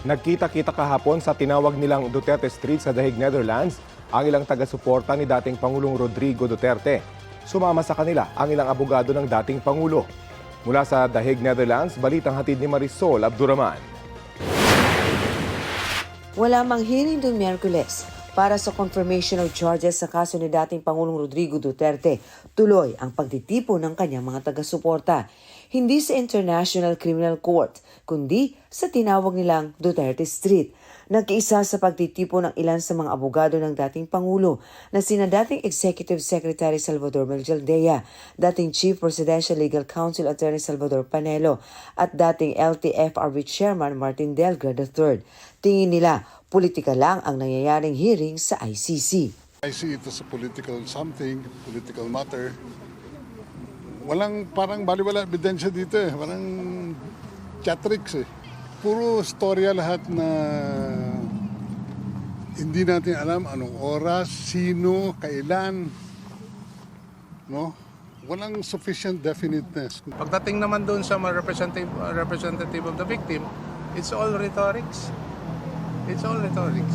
Nagkita-kita kahapon sa tinawag nilang Duterte Street sa The Hague, Netherlands ang ilang taga-suporta ni dating Pangulong Rodrigo Duterte. Sumama sa kanila ang ilang abogado ng dating Pangulo. Mula sa The Hague, Netherlands, balitang hatid ni Marisol Abduraman. Wala mang hearing noong Miyerkules para sa confirmation of charges sa kaso ni dating Pangulong Rodrigo Duterte. Tuloy ang pagtitipo ng kanyang mga taga-suporta. Hindi sa International Criminal Court, kundi sa tinawag nilang Duterte Street. Nagkiisa sa pagtitipo ng ilan sa mga abogado ng dating Pangulo na sina dating Executive Secretary Salvador Meljaldea, dating Chief Presidential Legal Counsel Attorney Salvador Panelo at dating LTFRB Chairman Martin Delgado III. Tingin nila, politika lang ang nangyayaring hearing sa ICC. I see it as a political something, political matter. Walang parang baliwala ebidensya dito eh. Walang chatrix eh. Puro storya lahat na hindi natin alam anong oras, sino, kailan. No? Walang sufficient definiteness. Pagdating naman doon sa mga representative of the victim, it's all rhetorics. It's all rhetorics.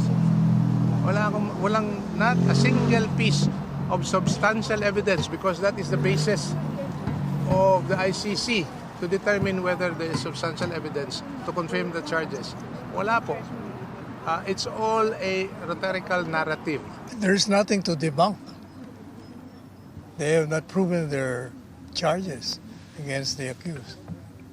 Walang not a single piece of substantial evidence because that is the basis of the ICC to determine whether there is substantial evidence to confirm the charges. Wala po. It's all a rhetorical narrative. There is nothing to debunk. They have not proven their charges against the accused.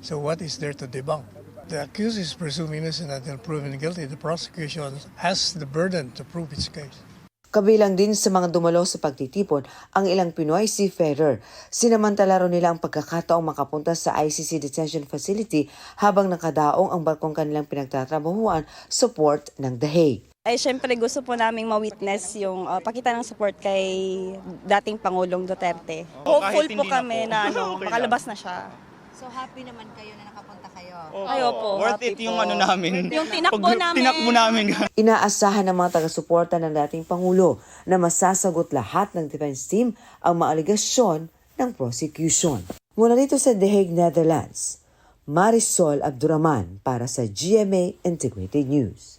So what is there to debunk? The accused is presumed innocent until proven guilty. The prosecution has the burden to prove its case. Kabilang din sa mga dumalo sa pagtitipon ang ilang Pinoy seafarer. Sinamantala rin nila ang pagkakataong makapunta sa ICC Detention Facility habang nakadaong ang barkong kanilang pinagtatrabahuan sa port ng The Hague. Ay, syempre gusto po naming ma-witness yung pakita ng support kay dating Pangulong Duterte. Hopeful po kami na makalabas na siya. So happy naman kayo na nakapunta kayo? Ay, opo. Worth it yung ano namin. Yung tinakbo namin. Tinakbo namin. Inaasahan ng mga taga-suporta ng dating Pangulo na masasagot lahat ng defense team ang mga aligasyon ng prosecution. Mula dito sa The Hague, Netherlands, Marisol Abduraman para sa GMA Integrated News.